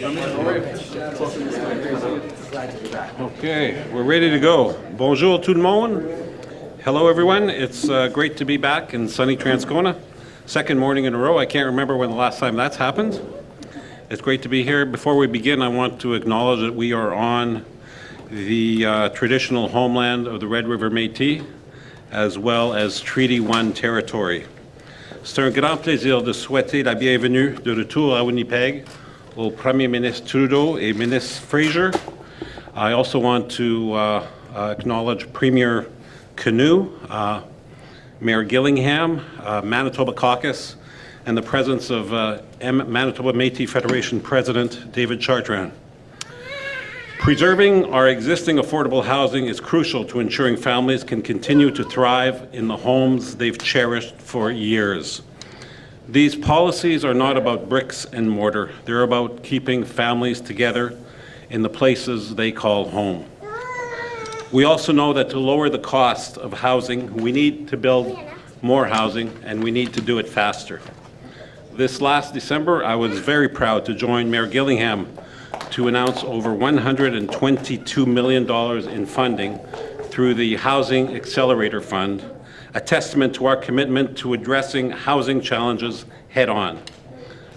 Okay, we're ready to go. Bonjour tout le monde. Hello everyone. It's great to be back in sunny Transcona. Second morning in a row. I can't remember when the last time that's happened. It's great to be here. Before we begin, I want to acknowledge that we are on the traditional homeland of the Red River Métis, as well as Treaty 1 territory. C'est un grand plaisir de souhaiter la bienvenue de retour à Winnipeg au Premier Ministre Trudeau et Ministre Fraser. I also want to acknowledge Premier Canoe, Mayor Gillingham, Manitoba Caucus, and the presence of Manitoba Métis Federation President David Chartrand. Preserving our existing affordable housing is crucial to ensuring families can continue to thrive in the homes they've cherished for years. These policies are not about bricks and mortar. They're about keeping families together in the places they call home. We also know that to lower the cost of housing, we need to build more housing, and we need to do it faster. This last December, I was very proud to join Mayor Gillingham to announce over $122 million in funding through the Housing Accelerator Fund, a testament to our commitment to addressing housing challenges head-on.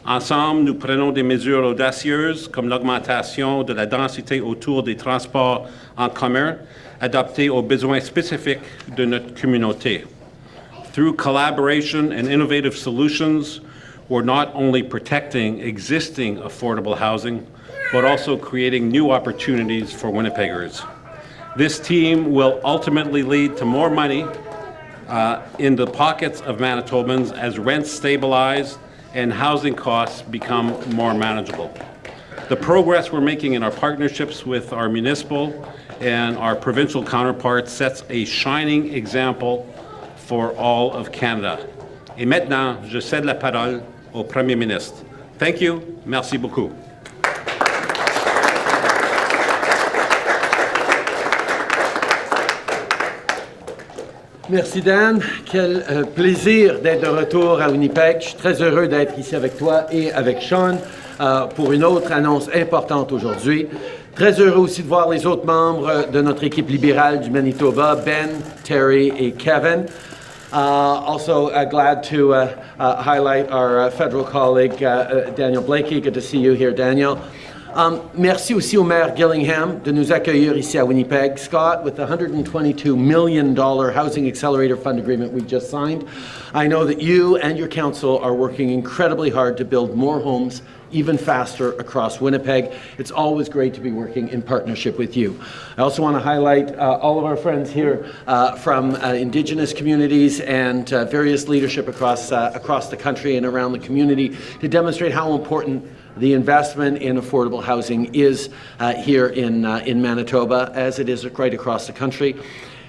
Ensemble, nous prenons des mesures audacieuses comme l'augmentation de la densité autour des transports en commun, adaptées aux besoins spécifiques de notre communauté. Through collaboration and innovative solutions, we're not only protecting existing affordable housing, but also creating new opportunities for Winnipeggers. This team will ultimately lead to more money in the pockets of Manitobans as rents stabilize and housing costs become more manageable. The progress we're making in our partnerships with our municipal and our provincial counterparts sets a shining example for all of Canada. Et maintenant, je cède la parole au Premier Ministre. Thank you. Merci beaucoup. Merci Dan. Quel plaisir d'être de retour à Winnipeg. Je suis très heureux d'être ici avec toi et avec Sean pour une autre annonce importante aujourd'hui. Très heureux aussi de voir les autres membres de notre équipe libérale du Manitoba, Ben, Terry et Kevin. Also glad to highlight our federal colleague, Daniel Blakey. Good to see you here, Daniel. Merci aussi au maire Gillingham de nous accueillir ici à Winnipeg. Scott, with the $122 million Housing Accelerator Fund agreement we just signed, I know that you and your council are working incredibly hard to build more homes even faster across Winnipeg. It's always great to be working in partnership with you. I also want to highlight all of our friends here from Indigenous communities and various leadership across the country and around the community to demonstrate how important the investment in affordable housing is here in Manitoba, as it is right across the country.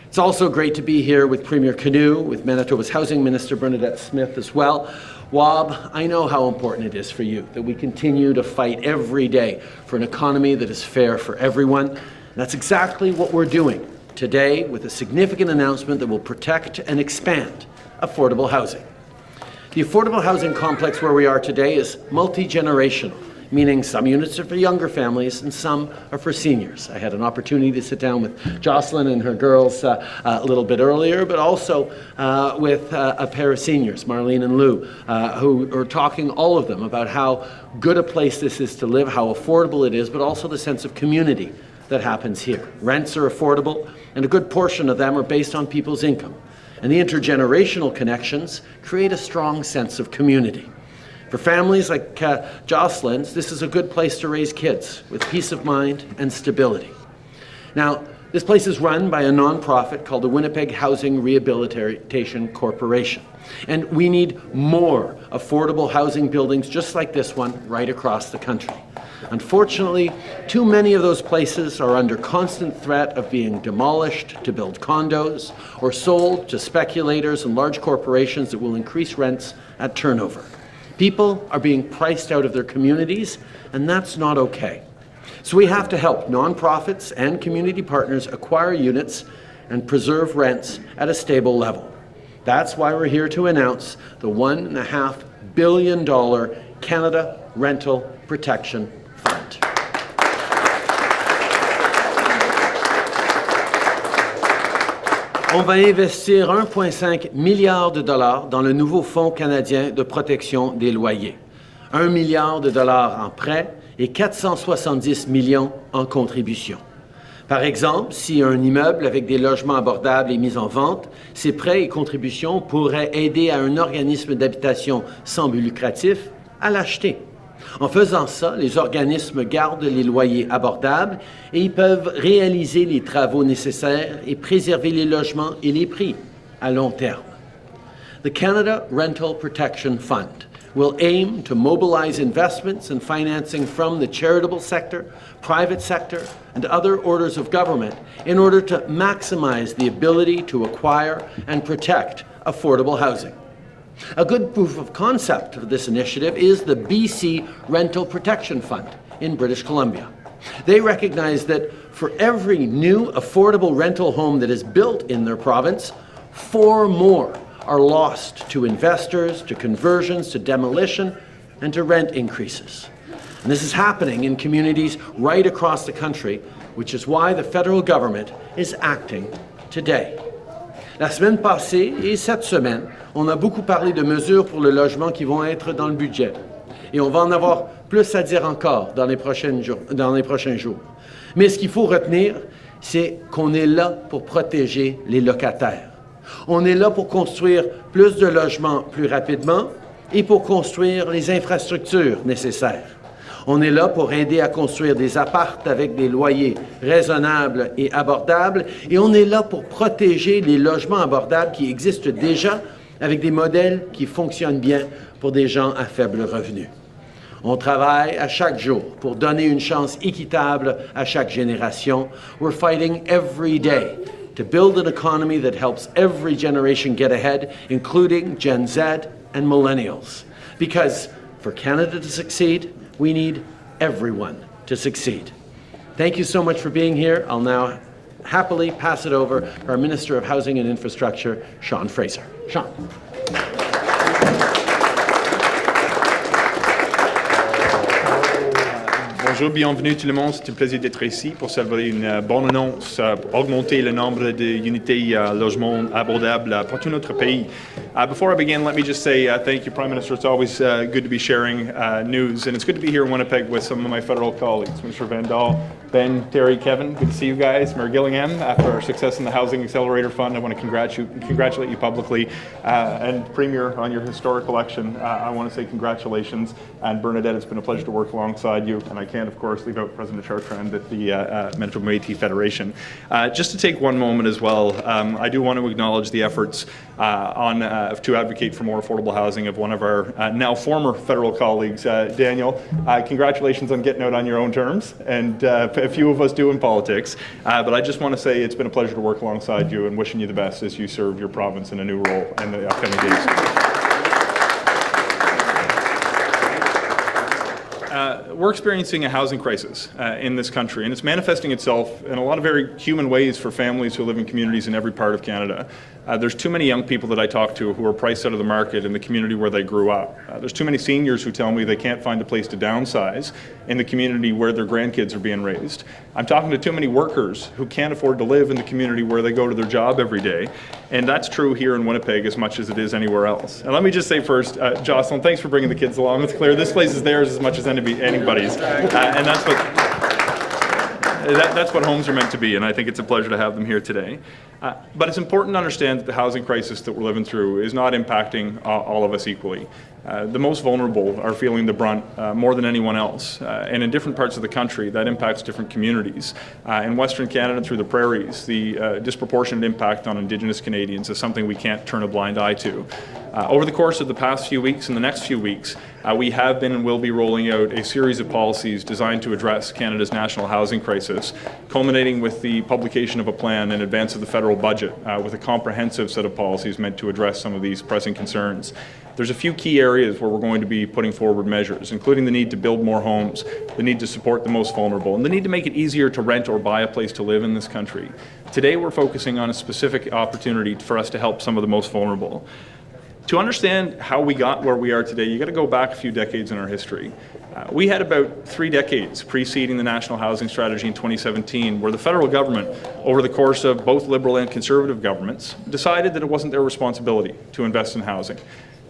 It's also great to be here with Premier Canoe, with Manitoba's Housing Minister Bernadette Smith as well. Wab, I know how important it is for you that we continue to fight every day for an economy that is fair for everyone. And that's exactly what we're doing today with a significant announcement that will protect and expand affordable housing. The affordable housing complex where we are today is multi-generational, meaning some units are for younger families and some are for seniors. I had an opportunity to sit down with Jocelyn and her girls a little bit earlier, but also with a pair of seniors, Marlene and Lou, who are talking, all of them, about how good a place this is to live, how affordable it is, but also the sense of community that happens here. Rents are affordable, and a good portion of them are based on people's income. And the intergenerational connections create a strong sense of community. For families like Jocelyn's, this is a good place to raise kids with peace of mind and stability. Now, this place is run by a nonprofit called the Winnipeg Housing Rehabilitation Corporation. And we need more affordable housing buildings just like this one right across the country. Unfortunately, too many of those places are under constant threat of being demolished to build condos or sold to speculators and large corporations that will increase rents at turnover. People are being priced out of their communities, and that's not okay. So we have to help nonprofits and community partners acquire units and preserve rents at a stable level. That's why we're here to announce the $1.5 billion Canada Rental Protection Fund. On va investir 1,5 milliard de dollars dans le nouveau Fonds canadien de protection des loyers. 1 milliard de dollars en prêts et 470 millions en contributions. Par exemple, si un immeuble avec des logements abordables est mis en vente, ces prêts et contributions pourraient aider à un organisme d'habitation sans but lucratif à l'acheter. En faisant ça, les organismes gardent les loyers abordables et ils peuvent réaliser les travaux nécessaires et préserver les logements et les prix à long terme. The Canada Rental Protection Fund will aim to mobilize investments and financing from the charitable sector, private sector, and other orders of government in order to maximize the ability to acquire and protect affordable housing. A good proof of concept of this initiative is the BC Rental Protection Fund in British Columbia. They recognize that for every new affordable rental home that is built in their province, 4 more are lost to investors, to conversions, to demolition, and to rent increases. And this is happening in communities right across the country, which is why the federal government is acting today. La semaine passée et cette semaine, on a beaucoup parlé de mesures pour le logement qui vont être dans le budget. Et on va en avoir plus à dire encore dans les prochains jours. Mais ce qu'il faut retenir, c'est qu'on est là pour protéger les locataires. On est là pour construire plus de logements plus rapidement et pour construire les infrastructures nécessaires. On est là pour aider à construire des apparts avec des loyers raisonnables et abordables, et on est là pour protéger les logements abordables qui existent déjà avec des modèles qui fonctionnent bien pour des gens à faible revenu. On travaille à chaque jour pour donner une chance équitable à chaque génération. We're fighting every day to build an economy that helps every generation get ahead, including Gen Z and millennials. Because for Canada to succeed, we need everyone to succeed. Thank you so much for being here. I'll now happily pass it over to our Minister of Housing and Infrastructure, Sean Fraser. Sean. Bonjour, bienvenue tout le monde. C'est un plaisir d'être ici pour célébrer une bonne annonce, augmenter le nombre d'unités logements abordables pour tout notre pays. Before I begin, let me just say thank you, Prime Minister. It's always good to be sharing news, and it's good to be here in Winnipeg with some of my federal colleagues, Minister Van Dahl, Ben, Terry, Kevin. Good to see you guys. Mayor Gillingham, after our success in the Housing Accelerator Fund, I want to congratulate you publicly. And Premier, on your historic election, I want to say congratulations. And Bernadette, it's been a pleasure to work alongside you, and I can't, of course, leave out President Chartrand at the Manitoba Métis Federation. Just to take one moment as well, I do want to acknowledge the efforts to advocate for more affordable housing of one of our now former federal colleagues, Daniel. Congratulations on getting out on your own terms, and a few of us do in politics. But I just want to say it's been a pleasure to work alongside you and wishing you the best as you serve your province in a new role in the upcoming days. We're experiencing a housing crisis in this country, and it's manifesting itself in a lot of very human ways for families who live in communities in every part of Canada. There's too many young people that I talk to who are priced out of the market in the community where they grew up. There's too many seniors who tell me they can't find a place to downsize in the community where their grandkids are being raised. I'm talking to too many workers who can't afford to live in the community where they go to their job every day, and that's true here in Winnipeg as much as it is anywhere else. And let me just say first, Jocelyn, thanks for bringing the kids along. It's clear this place is theirs as much as anybody's, and that's what homes are meant to be, and I think it's a pleasure to have them here today. But it's important to understand that the housing crisis that we're living through is not impacting all of us equally. The most vulnerable are feeling the brunt more than anyone else. And in different parts of the country, that impacts different communities. In Western Canada, through the prairies, the disproportionate impact on Indigenous Canadians is something we can't turn a blind eye to. Over the course of the past few weeks and the next few weeks, we have been and will be rolling out a series of policies designed to address Canada's national housing crisis, culminating with the publication of a plan in advance of the federal budget with a comprehensive set of policies meant to address some of these pressing concerns. There's a few key areas where we're going to be putting forward measures, including the need to build more homes, the need to support the most vulnerable, and the need to make it easier to rent or buy a place to live in this country. Today we're focusing on a specific opportunity for us to help some of the most vulnerable. To understand how we got where we are today, you got to go back a few decades in our history. We had about 3 decades preceding the National Housing Strategy in 2017, where the federal government, over the course of both Liberal and Conservative governments, decided that it wasn't their responsibility to invest in housing.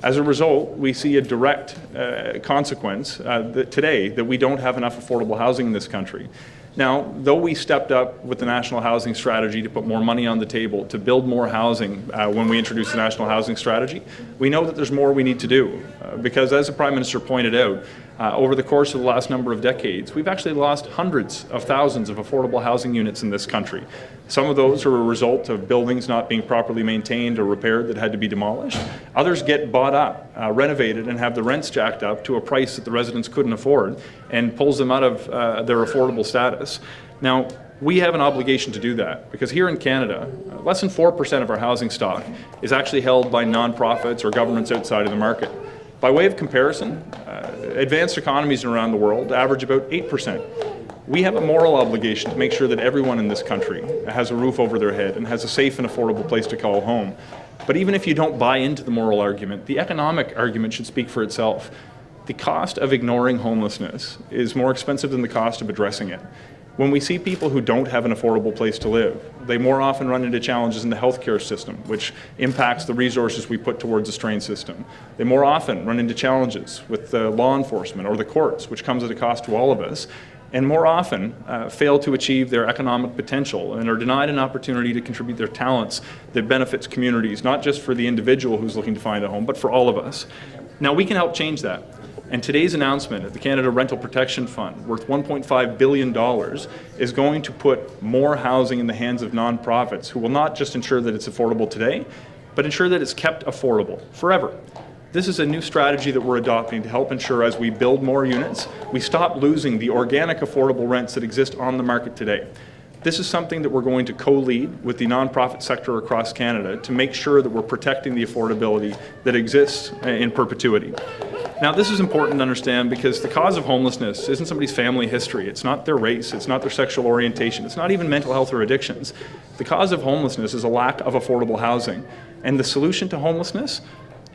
As a result, we see a direct consequence today that we don't have enough affordable housing in this country. Now, though we stepped up with the National Housing Strategy to put more money on the table, to build more housing when we introduced the National Housing Strategy, we know that there's more we need to do. Because as the Prime Minister pointed out, over the course of the last number of decades, we've actually lost hundreds of thousands of affordable housing units in this country. Some of those are a result of buildings not being properly maintained or repaired that had to be demolished. Others get bought up, renovated, and have the rents jacked up to a price that the residents couldn't afford and pulls them out of their affordable status. Now, we have an obligation to do that because here in Canada, less than 4% of our housing stock is actually held by nonprofits or governments outside of the market. By way of comparison, advanced economies around the world average about 8%. We have a moral obligation to make sure that everyone in this country has a roof over their head and has a safe and affordable place to call home. But even if you don't buy into the moral argument, the economic argument should speak for itself. The cost of ignoring homelessness is more expensive than the cost of addressing it. When we see people who don't have an affordable place to live, they more often run into challenges in the healthcare system, which impacts the resources we put towards the strain system. They more often run into challenges with law enforcement or the courts, which comes at a cost to all of us, and more often fail to achieve their economic potential and are denied an opportunity to contribute their talents that benefits communities, not just for the individual who's looking to find a home, but for all of us. Now, we can help change that. And today's announcement of the Canada Rental Protection Fund, worth $1.5 billion, is going to put more housing in the hands of nonprofits who will not just ensure that it's affordable today, but ensure that it's kept affordable forever. This is a new strategy that we're adopting to help ensure as we build more units, we stop losing the organic affordable rents that exist on the market today. This is something that we're going to co-lead with the nonprofit sector across Canada to make sure that we're protecting the affordability that exists in perpetuity. Now, this is important to understand because the cause of homelessness isn't somebody's family history. It's not their race. It's not their sexual orientation. It's not even mental health or addictions. The cause of homelessness is a lack of affordable housing. And the solution to homelessness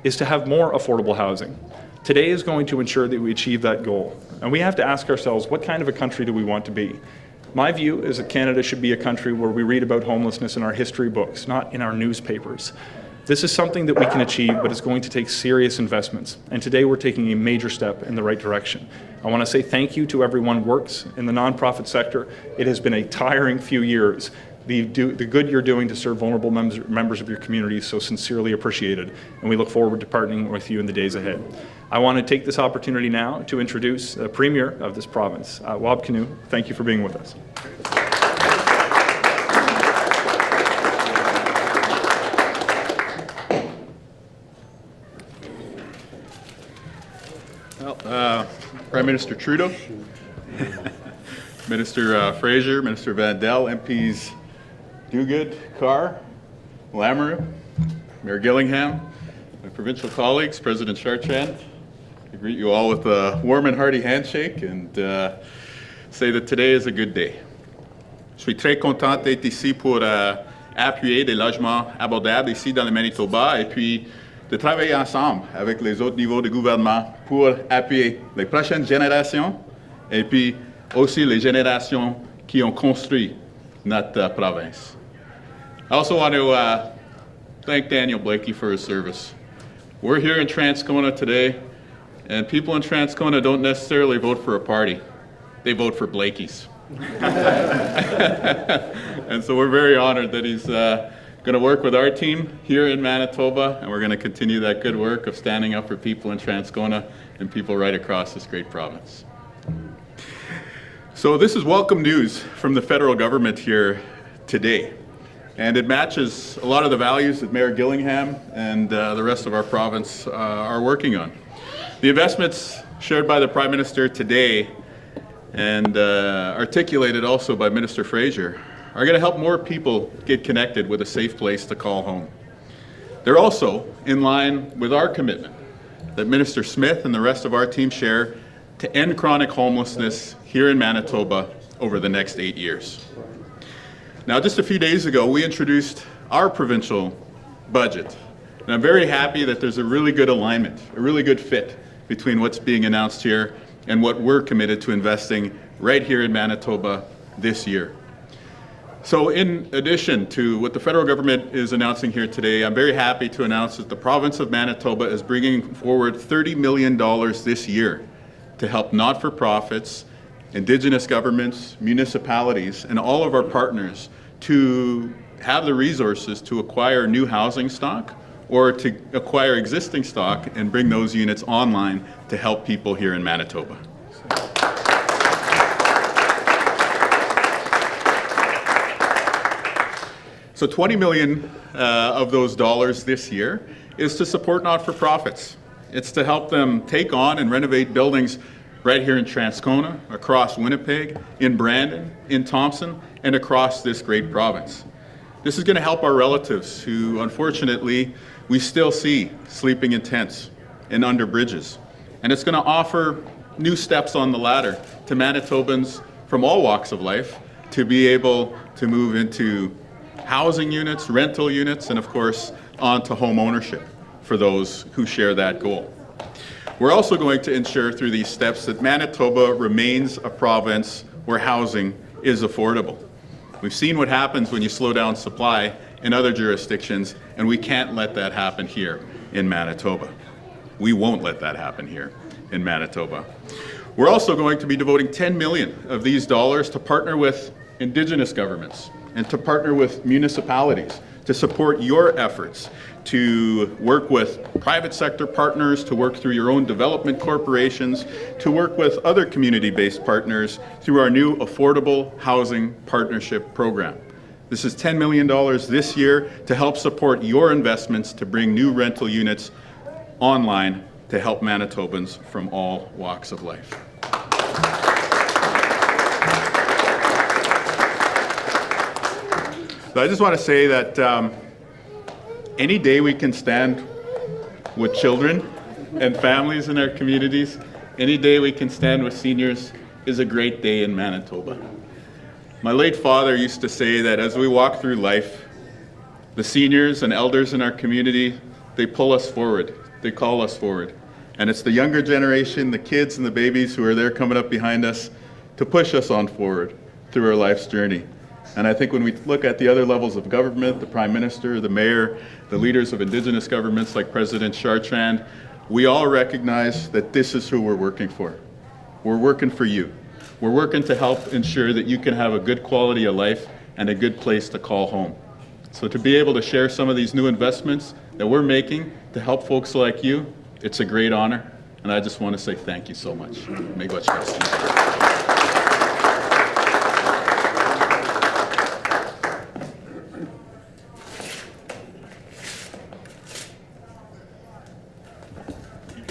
is to have more affordable housing. Today is going to ensure that we achieve that goal. And we have to ask ourselves, what kind of a country do we want to be? My view is that Canada should be a country where we read about homelessness in our history books, not in our newspapers. This is something that we can achieve, but it's going to take serious investments. And today we're taking a major step in the right direction. I want to say thank you to everyone who works in the nonprofit sector. It has been a tiring few years. The good you're doing to serve vulnerable members of your community is so sincerely appreciated, and we look forward to partnering with you in the days ahead. I want to take this opportunity now to introduce the Premier of this province, Wab Kinew. Thank you for being with us. Well, Prime Minister Trudeau, Minister Fraser, Minister Vandell, MPs Duguid, Carr, Lamoureux, Mayor Gillingham, my provincial colleagues, President Chartrand, I greet you all with a warm and hearty handshake and say that today is a good day. Je suis très content d'être ici pour appuyer des logements abordables ici dans le Manitoba et puis de travailler ensemble avec les autres niveaux de gouvernement pour appuyer les prochaines générations et puis aussi les générations qui ont construit notre province. I also want to thank Daniel Blakey for his service. We're here in Transcona today, and people in Transcona don't necessarily vote for a party. They vote for Blakey's. And so we're very honored that he's going to work with our team here in Manitoba, and we're going to continue that good work of standing up for people in Transcona and people right across this great province. So this is welcome news from the federal government here today, and it matches a lot of the values that Mayor Gillingham and the rest of our province are working on. The investments shared by the Prime Minister today and articulated also by Minister Fraser are going to help more people get connected with a safe place to call home. They're also in line with our commitment that Minister Smith and the rest of our team share to end chronic homelessness here in Manitoba over the next 8 years. Now, just a few days ago, we introduced our provincial budget And I'm very happy that there's a really good alignment, a really good fit between what's being announced here and what we're committed to investing right here in Manitoba this year. So in addition to what the federal government is announcing here today, I'm very happy to announce that the province of Manitoba is bringing forward $30 million this year to help not-for-profits, Indigenous governments, municipalities, and all of our partners to have the resources to acquire new housing stock or to acquire existing stock and bring those units online to help people here in Manitoba. So 20 million of those dollars this year is to support not-for-profits. It's to help them take on and renovate buildings right here in Transcona, across Winnipeg, in Brandon, in Thompson, and across this great province. This is going to help our relatives who, unfortunately, we still see sleeping in tents and under bridges. And it's going to offer new steps on the ladder to Manitobans from all walks of life to be able to move into housing units, rental units, and of course, onto home ownership for those who share that goal. We're also going to ensure through these steps that Manitoba remains a province where housing is affordable. We've seen what happens when you slow down supply in other jurisdictions, and we can't let that happen here in Manitoba. We won't let that happen here in Manitoba. We're also going to be devoting 10 million of these dollars to partner with Indigenous governments and to partner with municipalities to support your efforts to work with private sector partners, to work through your own development corporations, to work with other community-based partners through our new Affordable Housing Partnership Program. This is $10 million this year to help support your investments to bring new rental units online to help Manitobans from all walks of life. So I just want to say that any day we can stand with children and families in our communities, any day we can stand with seniors is a great day in Manitoba. My late father used to say that as we walk through life, the seniors and elders in our community, they pull us forward, they call us forward. And it's the younger generation, the kids and the babies who are there coming up behind us to push us on forward through our life's journey. And I think when we look at the other levels of government, the Prime Minister, the Mayor, the leaders of Indigenous governments like President Chartrand, we all recognize that this is who we're working for. We're working for you. We're working to help ensure that you can have a good quality of life and a good place to call home. So to be able to share some of these new investments that we're making to help folks like you, it's a great honor. And I just want to say thank you so much. May God bless you.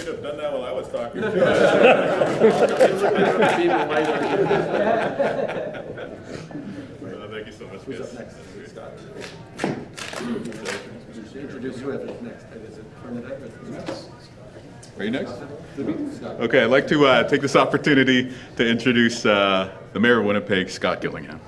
Have done that while I was talking. Thank you so much, guys. Who's up next? Scott. Introduce whoever's next. Are you next? Okay, I'd like to take this opportunity to introduce the Mayor of Winnipeg, Scott Gillingham.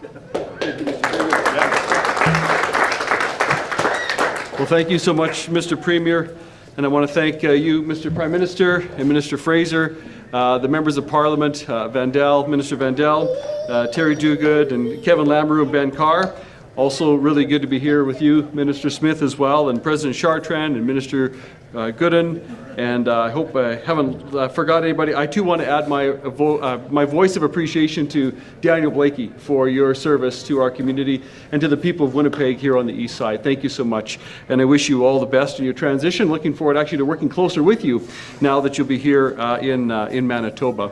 Well, thank you so much, Mr. Premier. And I want to thank you, Mr. Prime Minister and Minister Fraser, the members of Parliament, Minister Vandell, Terry Duguid, and Kevin Lamoureux and Ben Carr. Also really good to be here with you, Minister Smith, as well, and President Chartrand and Minister Gooden. And I hope I haven't forgot anybody. I too want to add my voice of appreciation to Daniel Blakey for your service to our community and to the people of Winnipeg here on the east side. Thank you so much. And I wish you all the best in your transition. Looking forward actually to working closer with you now that you'll be here in Manitoba.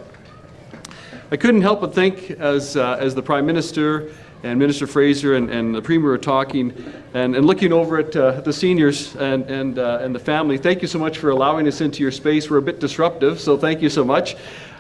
I couldn't help but think as the Prime Minister and Minister Fraser and the Premier are talking and looking over at the seniors and the family. Thank you so much for allowing us into your space. We're a bit disruptive, so thank you so much.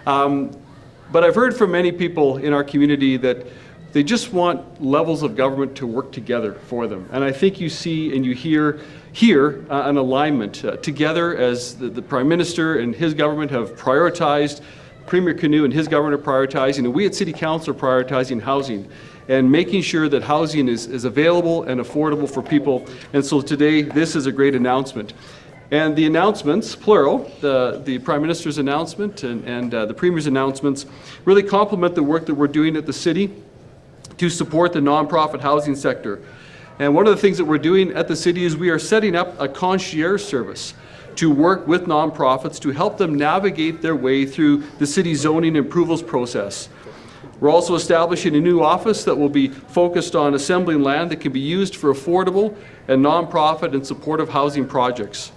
But I've heard from many people in our community that they just want levels of government to work together for them. And I think you see and you hear here an alignment together as the Prime Minister and his government have prioritized Premier Canoe and his government are prioritizing, and we at City Council are prioritizing housing and making sure that housing is available and affordable for people. And so today, this is a great announcement. And the announcements, plural, the Prime Minister's announcement and the Premier's announcements really complement the work that we're doing at the City to support the nonprofit housing sector. And one of the things that we're doing at the City is we are setting up a concierge service to work with nonprofits to help them navigate their way through the City zoning approvals process. We're also establishing a new office that will be focused on assembling land that can be used for affordable and nonprofit and supportive housing projects.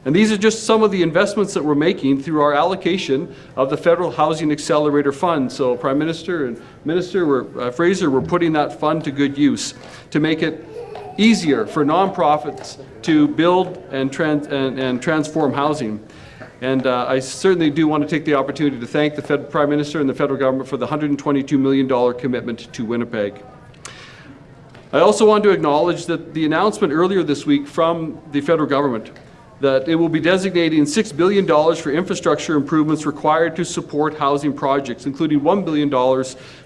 And these are just some of the investments that we're making through our allocation of the Federal Housing Accelerator Fund. So Prime Minister and Minister Fraser, we're putting that fund to good use to make it easier for nonprofits to build and transform housing. And I certainly do want to take the opportunity to thank the Prime Minister and the federal government for the $122 million commitment to Winnipeg. I also want to acknowledge that the announcement earlier this week from the federal government that it will be designating $6 billion for infrastructure improvements required to support housing projects, including $1 billion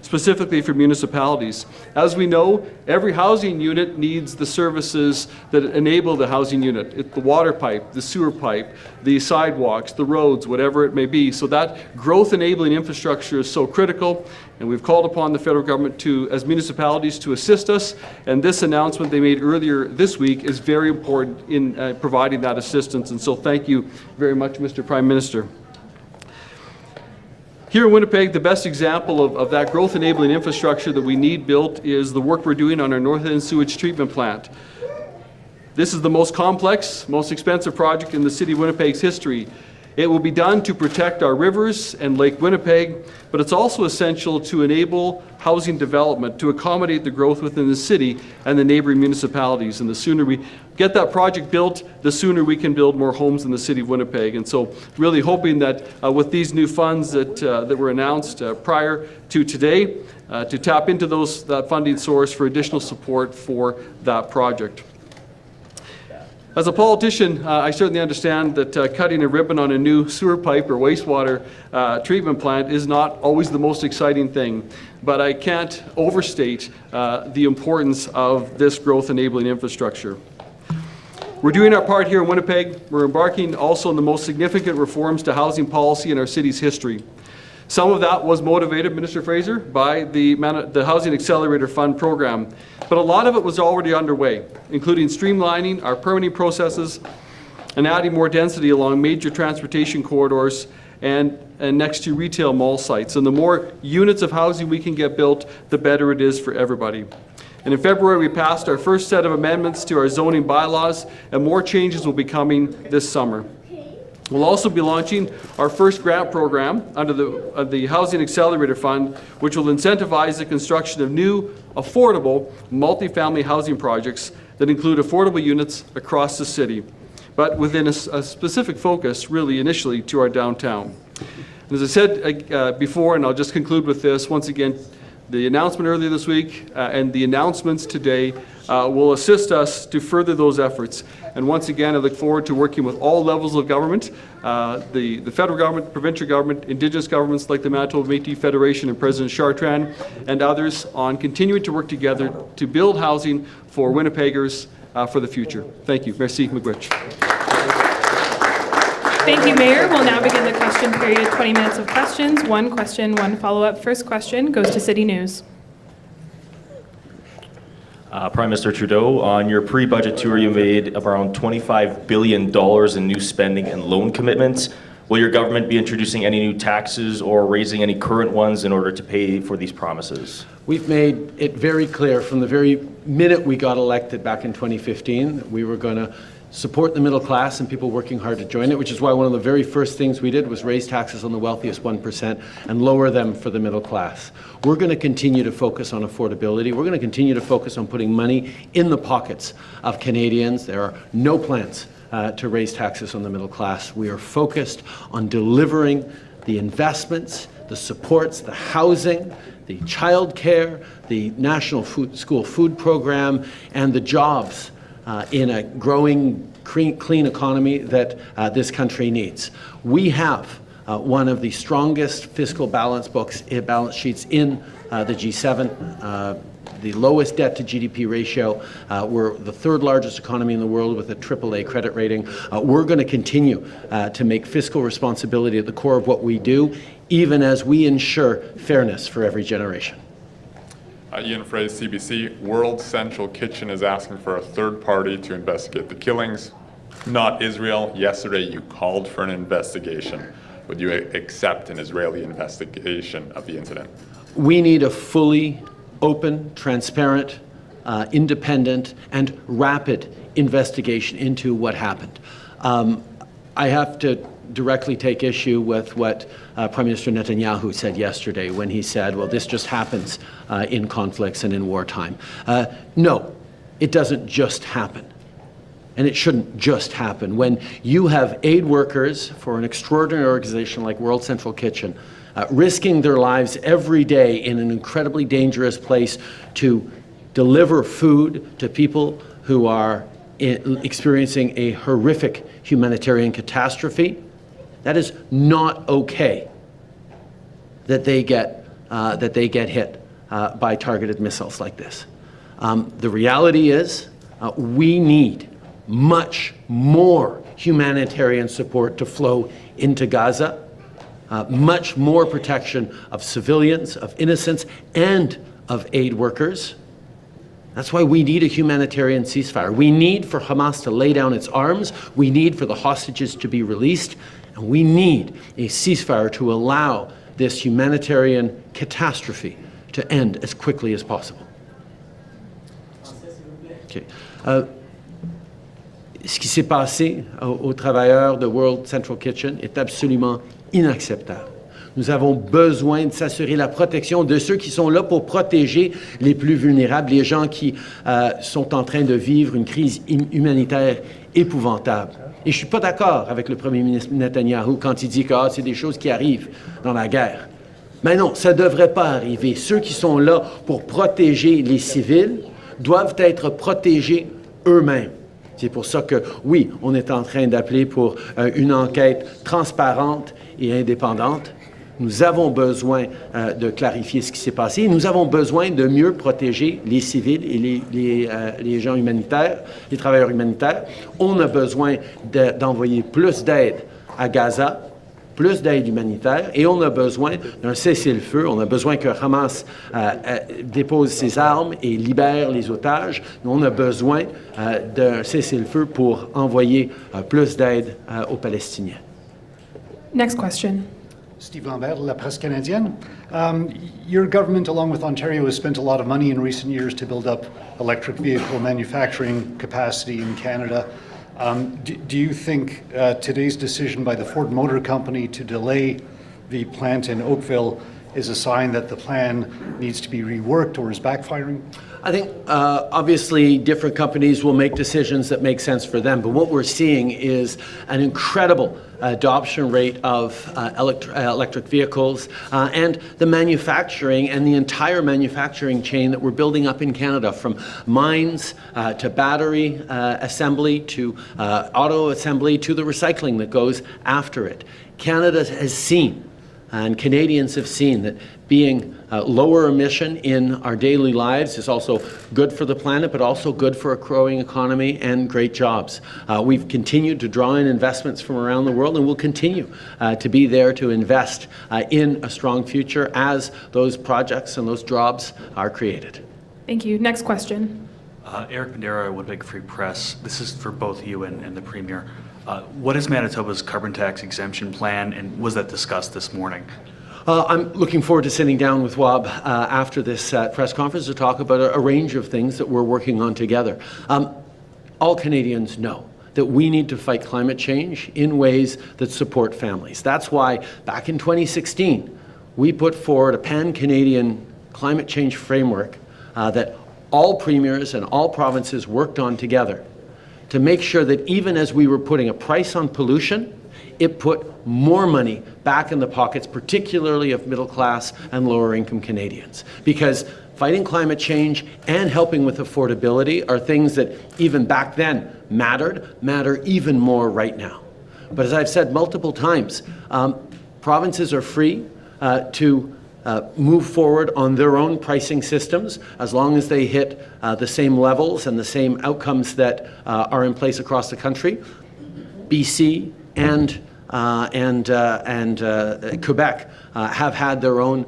specifically for municipalities. As we know, every housing unit needs the services that enable the housing unit. It's the water pipe, the sewer pipe, the sidewalks, the roads, whatever it may be. So that growth-enabling infrastructure is so critical, and we've called upon the federal government to, as municipalities, to assist us, and this announcement they made earlier this week is very important in providing that assistance. And so thank you very much, Mr. Prime Minister. Here in Winnipeg, the best example of that growth-enabling infrastructure that we need built is the work we're doing on our North End Sewage Treatment Plant. This is the most complex, most expensive project in the City of Winnipeg's history. It will be done to protect our rivers and Lake Winnipeg, but it's also essential to enable housing development to accommodate the growth within the city and the neighboring municipalities. And the sooner we get that project built, the sooner we can build more homes in the City of Winnipeg. And so really hoping that with these new funds that were announced prior to today, to tap into that funding source for additional support for that project. As a politician, I certainly understand that cutting a ribbon on a new sewer pipe or wastewater treatment plant is not always the most exciting thing, but I can't overstate the importance of this growth-enabling infrastructure. We're doing our part here in Winnipeg. We're embarking also on the most significant reforms to housing policy in our city's history. Some of that was motivated, Minister Fraser, by the Housing Accelerator Fund program, but a lot of it was already underway, including streamlining our permitting processes and adding more density along major transportation corridors and next to retail mall sites. And the more units of housing we can get built, the better it is for everybody. And in February, we passed our first set of amendments to our zoning bylaws, and more changes will be coming this summer. We'll also be launching our first grant program under the Housing Accelerator Fund, which will incentivize the construction of new, affordable, multifamily housing projects that include affordable units across the city, but within a specific focus, really, initially, to our downtown. And as I said before, and I'll just conclude with this, once again, the announcement earlier this week and the announcements today will assist us to further those efforts. And once again, I look forward to working with all levels of government, the federal government, provincial government, Indigenous governments like the Manitoba Métis Federation and President Chartrand and others on continuing to work together to build housing for Winnipeggers for the future. Thank you. Merci, Miigwech. Thank you, Mayor. We'll now begin the question period, 20 minutes of questions. One question, one follow-up. First question goes to City News. Prime Minister Trudeau, on your pre-budget tour, you made around $25 billion in new spending and loan commitments. Will your government be introducing any new taxes or raising any current ones in order to pay for these promises? We've made it very clear from the very minute we got elected back in 2015 that we were going to support the middle class and people working hard to join it, which is why one of the very first things we did was raise taxes on the wealthiest 1% and lower them for the middle class. We're going to continue to focus on affordability. We're going to continue to focus on putting money in the pockets of Canadians. There are no plans to raise taxes on the middle class. We are focused on delivering the investments, the supports, the housing, the child care, the National School Food Program, and the jobs in a growing clean economy that this country needs. We have one of the strongest fiscal balance sheets in the G7, the lowest debt to GDP ratio. We're the third largest economy in the world with a AAA credit rating. We're going to continue to make fiscal responsibility at the core of what we do, even as we ensure fairness for every generation. Ian Fraser, CBC. World Central Kitchen is asking for a third party to investigate the killings, not Israel. Yesterday you called for an investigation. Would you accept an Israeli investigation of the incident? We need a fully open, transparent, independent, and rapid investigation into what happened. I have to directly take issue with what Prime Minister Netanyahu said yesterday when he said, well, this just happens in conflicts and in wartime. No, it doesn't just happen. And it shouldn't just happen. When you have aid workers for an extraordinary organization like World Central Kitchen risking their lives every day in an incredibly dangerous place to deliver food to people who are experiencing a horrific humanitarian catastrophe, that is not okay that they get hit by targeted missiles like this. The reality is we need much more humanitarian support to flow into Gaza, much more protection of civilians, of innocents, and of aid workers. That's why we need a humanitarian ceasefire. We need for Hamas to lay down its arms. We need for the hostages to be released. And we need a ceasefire to allow this humanitarian catastrophe to end as quickly as possible. Okay. Ce qui s'est passé aux travailleurs de World Central Kitchen est absolument inacceptable. Nous avons besoin de s'assurer la protection de ceux qui sont là pour protéger les plus vulnérables, les gens qui sont en train de vivre une crise humanitaire épouvantable. Et je ne suis pas d'accord avec le premier ministre Netanyahu quand il dit que c'est des choses qui arrivent dans la guerre. Mais non, ça ne devrait pas arriver. Ceux qui sont là pour protéger les civils doivent être protégés eux-mêmes. C'est pour ça que, oui, on est en train d'appeler pour une enquête transparente et indépendante. Nous avons besoin de clarifier ce qui s'est passé. Nous avons besoin de mieux protéger les civils et les gens humanitaires, les travailleurs humanitaires. On a besoin d'envoyer plus d'aide à Gaza, plus d'aide humanitaire, et on a besoin d'un cessez-le-feu. On a besoin que Hamas dépose ses armes et libère les otages. On a besoin d'un cessez-le-feu pour envoyer plus d'aide aux Palestiniens. Next question. Steve Lambert, La Presse Canadienne. Your government, along with Ontario, has spent a lot of money in recent years to build up electric vehicle manufacturing capacity in Canada. Do you think today's decision by the Ford Motor Company to delay the plant in Oakville is a sign that the plan needs to be reworked or is backfiring? I think obviously different companies will make decisions that make sense for them, but what we're seeing is an incredible adoption rate of electric vehicles and the manufacturing and the entire manufacturing chain that we're building up in Canada, from mines to battery assembly to auto assembly to the recycling that goes after it. Canada has seen and Canadians have seen that being lower emission in our daily lives is also good for the planet, but also good for a growing economy and great jobs. We've continued to draw in investments from around the world, and we'll continue to be there to invest in a strong future as those projects and those jobs are created. Thank you. Next question. Eric Bandera, Winnipeg Free Press. This is for both you and the Premier. What is Manitoba's carbon tax exemption plan, and was that discussed this morning? I'm looking forward to sitting down with Wab after this press conference to talk about a range of things that we're working on together. All Canadians know that we need to fight climate change in ways that support families. That's why back in 2016, we put forward a pan-Canadian climate change framework that all premiers and all provinces worked on together to make sure that even as we were putting a price on pollution, it put more money back in the pockets, particularly of middle-class and lower-income Canadians. Because fighting climate change and helping with affordability are things that even back then matter even more right now. But as I've said multiple times, Provinces are free to move forward on their own pricing systems as long as they hit the same levels and the same outcomes that are in place across the country. BC and Quebec have had their own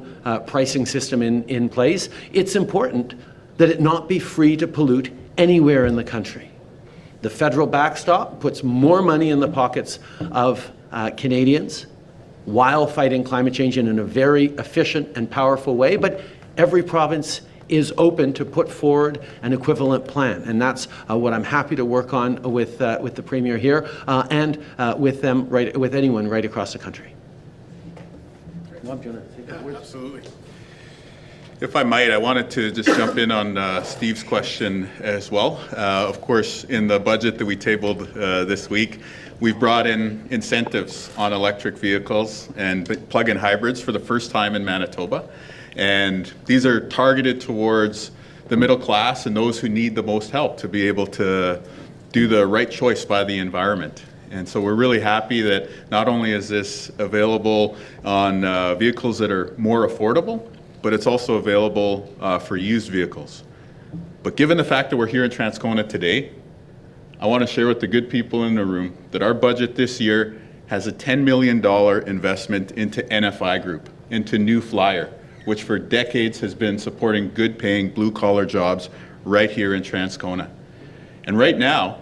pricing system in place. It's important that it not be free to pollute anywhere in the country. The federal backstop puts more money in the pockets of Canadians while fighting climate change in a very efficient and powerful way, but every province is open to put forward an equivalent plan, and that's what I'm happy to work on with the Premier here and with anyone right across the country. Absolutely. If I might, I wanted to just jump in on Steve's question as well. Of course, in the budget that we tabled this week, we've brought in incentives on electric vehicles and plug-in hybrids for the first time in Manitoba. And these are targeted towards the middle class and those who need the most help to be able to do the right choice by the environment. And so we're really happy that not only is this available on vehicles that are more affordable, but it's also available for used vehicles. But given the fact that we're here in Transcona today, I want to share with the good people in the room that our budget this year has a $10 million investment into NFI Group, into New Flyer, which for decades has been supporting good-paying blue-collar jobs right here in Transcona. And right now,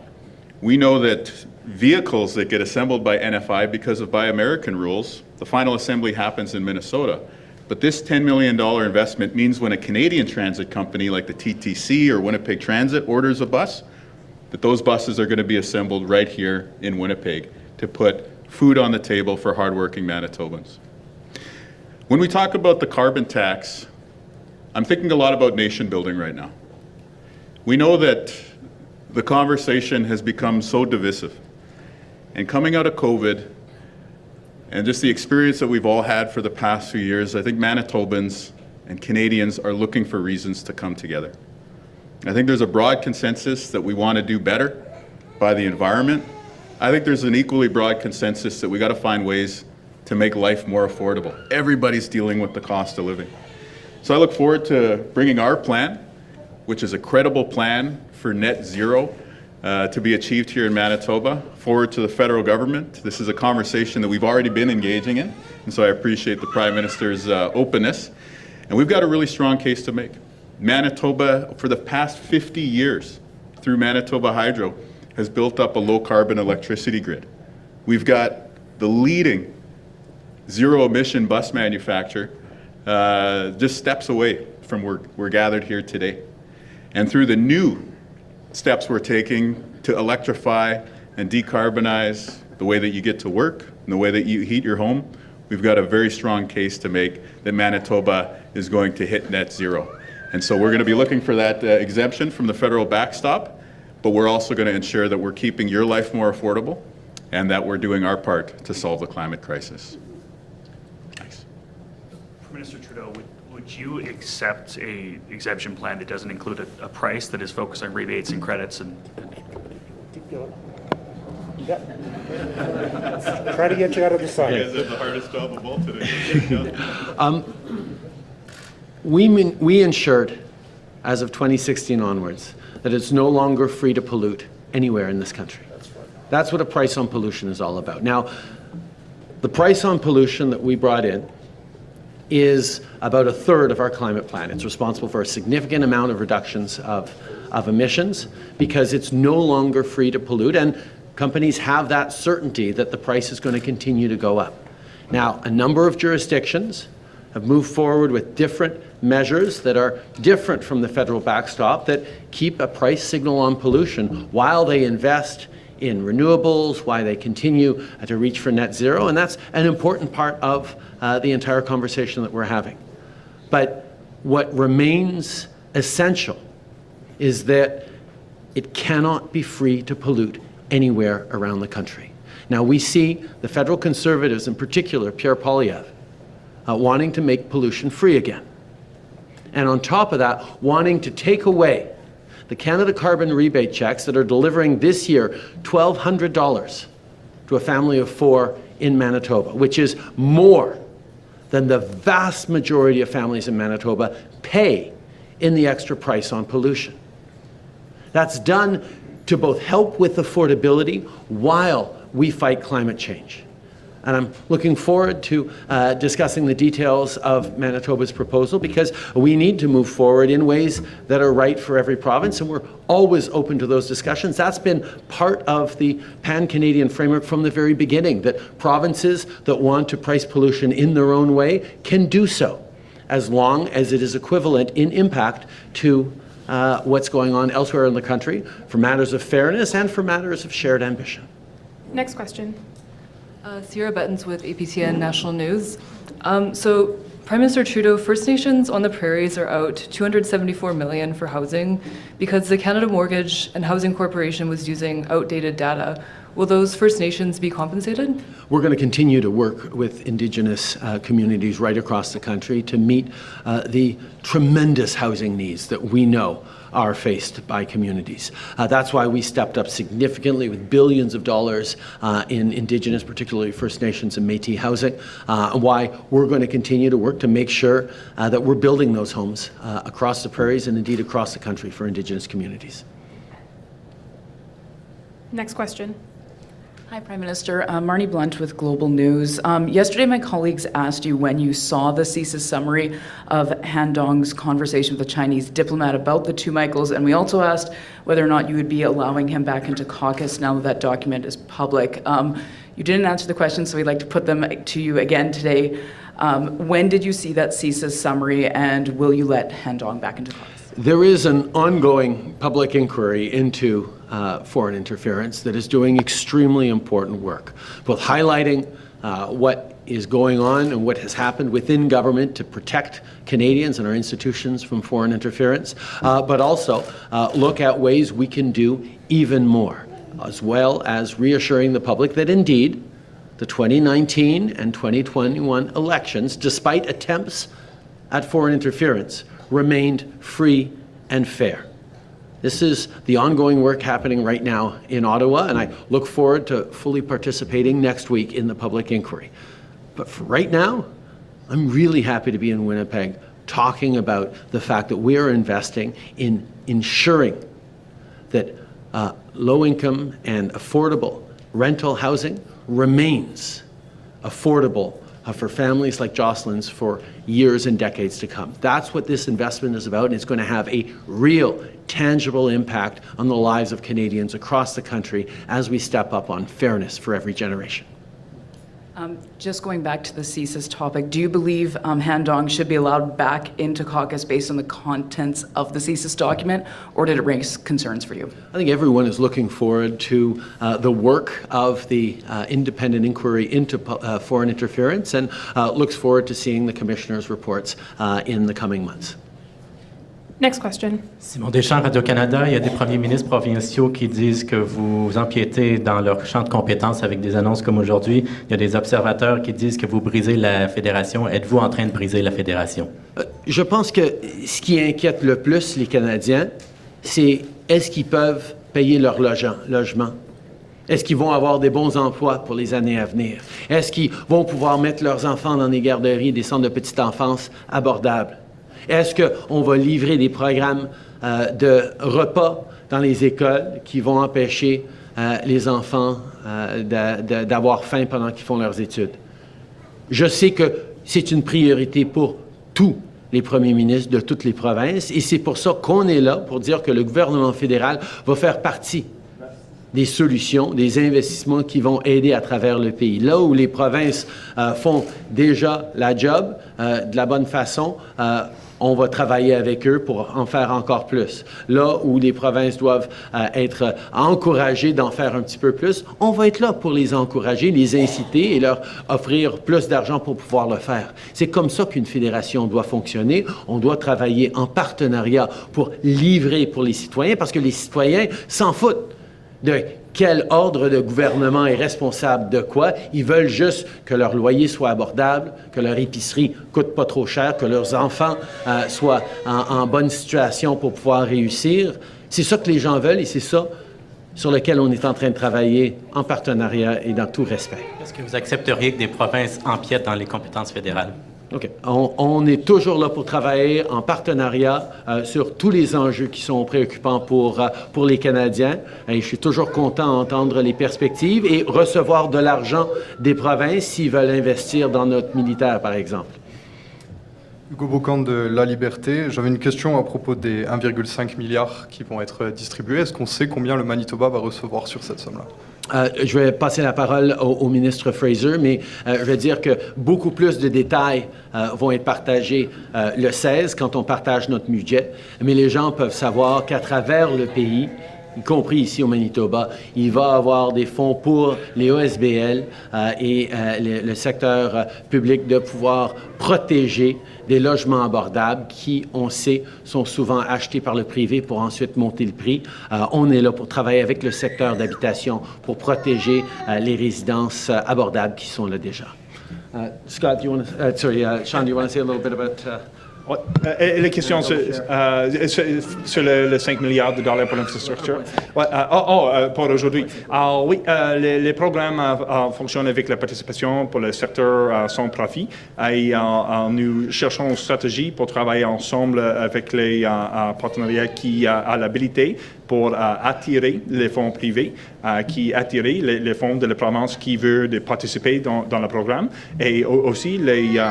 we know that vehicles that get assembled by NFI because of Buy American rules, the final assembly happens in Minnesota. But this $10 million investment means when a Canadian transit company like the TTC or Winnipeg Transit orders a bus, that those buses are going to be assembled right here in Winnipeg to put food on the table for hardworking Manitobans. When we talk about the carbon tax, I'm thinking a lot about nation building right now. We know that the conversation has become so divisive. And coming out of COVID, and just the experience that we've all had for the past few years, I think Manitobans and Canadians are looking for reasons to come together. I think there's a broad consensus that we want to do better by the environment. I think there's an equally broad consensus that we got to find ways to make life more affordable. Everybody's dealing with the cost of living. So I look forward to bringing our plan, which is a credible plan for net zero, to be achieved here in Manitoba, forward to the federal government. This is a conversation that we've already been engaging in, and so I appreciate the Prime Minister's openness. And we've got a really strong case to make. Manitoba, for the past 50 years, through Manitoba Hydro, has built up a low-carbon electricity grid. We've got the leading zero-emission bus manufacturer just steps away from where we're gathered here today. And through the new steps we're taking to electrify and decarbonize the way that you get to work and the way that you heat your home, we've got a very strong case to make that Manitoba is going to hit net zero. And so we're going to be looking for that exemption from the federal backstop, but we're also going to ensure that we're keeping your life more affordable and that we're doing our part to solve the climate crisis. Thanks. Minister Trudeau, would you accept a exemption plan that doesn't include a price that is focused on rebates and credits and Keep going. Try to get you out of the sun. You guys have the hardest job of all today. We ensured, as of 2016 onwards, that it's no longer free to pollute anywhere in this country. That's what a price on pollution is all about. Now, the price on pollution that we brought in is about a third of our climate plan. It's responsible for a significant amount of reductions of emissions because it's no longer free to pollute, and companies have that certainty that the price is going to continue to go up. Now, a number of jurisdictions have moved forward with different measures that are different from the federal backstop that keep a price signal on pollution while they invest in renewables, why they continue to reach for net zero, and that's an important part of the entire conversation that we're having. But what remains essential is that it cannot be free to pollute anywhere around the country. Now, we see the federal Conservatives, in particular Pierre Poilievre, wanting to make pollution free again. And on top of that, wanting to take away the Canada carbon rebate checks that are delivering this year $1,200 to a family of 4 in Manitoba, which is more than the vast majority of families in Manitoba pay in the extra price on pollution. That's done to both help with affordability while we fight climate change. And I'm looking forward to discussing the details of Manitoba's proposal, because we need to move forward in ways that are right for every province, and we're always open to those discussions. That's been part of the Pan-Canadian framework from the very beginning, that provinces that want to price pollution in their own way can do so, as long as it is equivalent in impact to what's going on elsewhere in the country, for matters of fairness and for matters of shared ambition. Next question. Sierra Bettens with APTN National News. So Prime Minister Trudeau, First Nations on the prairies are out $274 million for housing because the Canada Mortgage and Housing Corporation was using outdated data. Will those First Nations be compensated? We're going to continue to work with Indigenous communities right across the country to meet the tremendous housing needs that we know are faced by communities. That's why we stepped up significantly with billions of dollars in Indigenous, particularly First Nations and Métis housing, and why we're going to continue to work to make sure that we're building those homes across the prairies and indeed across the country for Indigenous communities. Next question. Hi, Prime Minister. Marnie Blunt with Global News. Yesterday, my colleagues asked you when you saw the CSIS summary of Han Dong's conversation with the Chinese diplomat about the two Michaels, and we also asked whether or not you would be allowing him back into caucus now that that document is public. You didn't answer the question, so we'd like to put them to you again today. When did you see that CSIS summary, and will you let Han Dong back into caucus? There is an ongoing public inquiry into foreign interference that is doing extremely important work, both highlighting what is going on and what has happened within government to protect Canadians and our institutions from foreign interference, but also look at ways we can do even more, as well as reassuring the public that indeed the 2019 and 2021 elections, despite attempts at foreign interference, remained free and fair. This is the ongoing work happening right now in Ottawa, and I look forward to fully participating next week in the public inquiry. But for right now, I'm really happy to be in Winnipeg talking about the fact that we are investing in ensuring that low-income and affordable rental housing remains affordable for families like Jocelyn's for years and decades to come. That's what this investment is about, and it's going to have a real, tangible impact on the lives of Canadians across the country as we step up on fairness for every generation. Just going back to the CSIS topic, do you believe Han Dong should be allowed back into caucus based on the contents of the CSIS document, or did it raise concerns for you? I think everyone is looking forward to the work of the independent inquiry into foreign interference and looks forward to seeing the Commissioner's reports in the coming months. Next question. Simon Deschamps, Radio-Canada. Il y a des premiers ministres provinciaux qui disent que vous empiétez dans leur champ de compétences avec des annonces comme aujourd'hui. Il y a des observateurs qui disent que vous brisez la fédération. Êtes-vous en train de briser la fédération? Je pense que ce qui inquiète le plus les Canadiens, c'est est-ce qu'ils peuvent payer leur logement? Est-ce qu'ils vont avoir des bons emplois pour les années à venir? Est-ce qu'ils vont pouvoir mettre leurs enfants dans des garderies, des centres de petite enfance abordables? Est-ce qu'on va livrer des programmes de repas dans les écoles qui vont empêcher les enfants d'avoir faim pendant qu'ils font leurs études? Je sais que c'est une priorité pour tous les premiers ministres de toutes les provinces et c'est pour ça qu'on est là, pour dire que le gouvernement fédéral va faire partie des solutions, des investissements qui vont aider à travers le pays. Là où les provinces font déjà la job de la bonne façon, on va travailler avec eux pour en faire encore plus. Là où les provinces doivent être encouragées d'en faire un petit peu plus, on va être là pour les encourager, les inciter et leur offrir plus d'argent pour pouvoir le faire. C'est comme ça qu'une fédération doit fonctionner. On doit travailler en partenariat pour livrer pour les citoyens parce que les citoyens s'en foutent de quel ordre de gouvernement est responsable de quoi. Ils veulent juste que leur loyer soit abordable, que leur épicerie coûte pas trop cher, que leurs enfants soient en bonne situation pour pouvoir réussir. C'est ça que les gens veulent et c'est ça sur lequel on est en train de travailler en partenariat et dans tout respect. Est-ce que vous accepteriez que des provinces empiètent dans les compétences fédérales? OK. On est toujours là pour travailler en partenariat sur tous les enjeux qui sont préoccupants pour les Canadiens. Et je suis toujours content d'entendre les perspectives et recevoir de l'argent des provinces s'ils veulent investir dans notre militaire, par exemple. Hugo Bocan de La Liberté. J'avais une question à propos des 1,5 milliard qui vont être distribués. Est-ce qu'on sait combien le Manitoba va recevoir sur cette somme-là? Je vais passer la parole au ministre Fraser, mais je vais dire que beaucoup plus de détails vont être partagés le 16 quand on partage notre budget. Mais les gens peuvent savoir qu'à travers le pays, y compris ici au Manitoba, il va y avoir des fonds pour les OSBL et le secteur public de pouvoir protéger des logements abordables qui, on sait, sont souvent achetés par le privé pour ensuite monter le prix. On est là pour travailler avec le secteur d'habitation pour protéger les résidences abordables qui sont là déjà. Scott, Sean, do you want to say a little bit about... Et les questions sur le 5 milliards de dollars pour l'infrastructure. Pour aujourd'hui. Oui, les programmes fonctionnent avec la participation pour le secteur sans profit. Et nous cherchons une stratégie pour travailler ensemble avec les partenariats qui ont l'habilité pour attirer les fonds privés, qui attirent les fonds de la province qui veulent participer dans le programme, et aussi les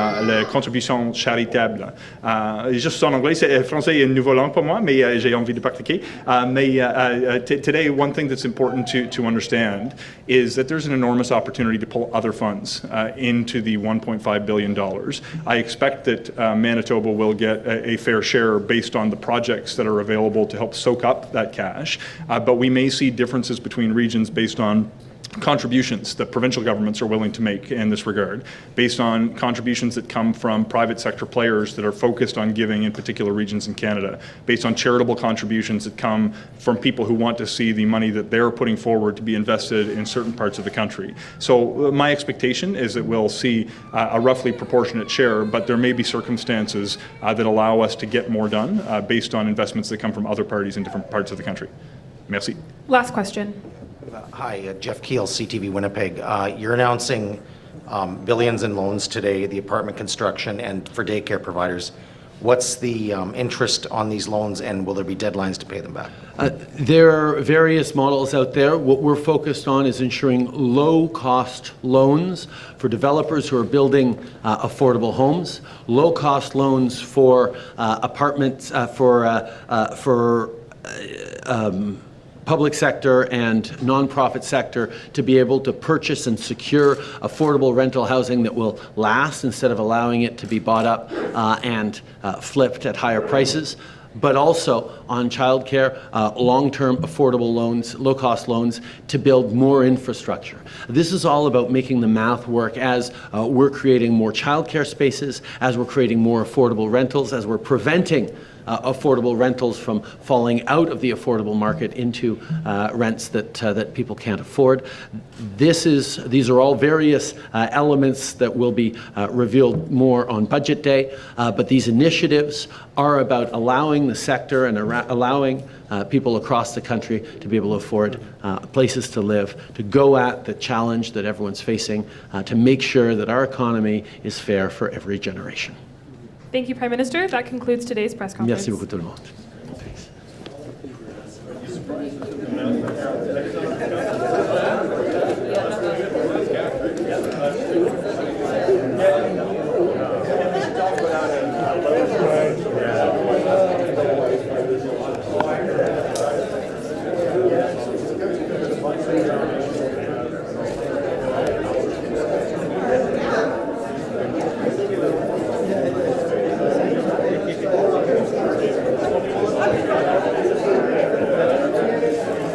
contributions charitables. Juste en anglais, français est une nouvelle langue pour moi, mais j'ai envie de pratiquer. Today, one thing that's important to understand is that there's an enormous opportunity to pull other funds into the $1.5 billion. I expect that Manitoba will get a fair share based on the projects that are available to help soak up that cash, but we may see differences between regions based on contributions that provincial governments are willing to make in this regard, based on contributions that come from private sector players that are focused on giving in particular regions in Canada, based on charitable contributions that come from people who want to see the money that they're putting forward to be invested in certain parts of the country. So my expectation is that we'll see a roughly proportionate share, but there may be circumstances that allow us to get more done based on investments that come from other parties in different parts of the country. Merci. Last question. Hi, Jeff Keel, CTV Winnipeg. You're announcing billions in loans today, the apartment construction and for daycare providers. What's the interest on these loans, and will there be deadlines to pay them back? There are various models out there. What we're focused on is ensuring low-cost loans for developers who are building affordable homes, low-cost loans for apartments, for public sector and nonprofit sector to be able to purchase and secure affordable rental housing that will last instead of allowing it to be bought up and flipped at higher prices. But also on childcare, long-term affordable loans, low-cost loans to build more infrastructure. This is all about making the math work as we're creating more childcare spaces, as we're creating more affordable rentals, as we're preventing affordable rentals from falling out of the affordable market into rents that people can't afford. These are all various elements that will be revealed more on budget day, but these initiatives are about allowing the sector and allowing people across the country to be able to afford places to live, to go at the challenge that everyone's facing, to make sure that our economy is fair for every generation. Thank you, Prime Minister. That concludes today's press conference. Merci beaucoup tout le monde.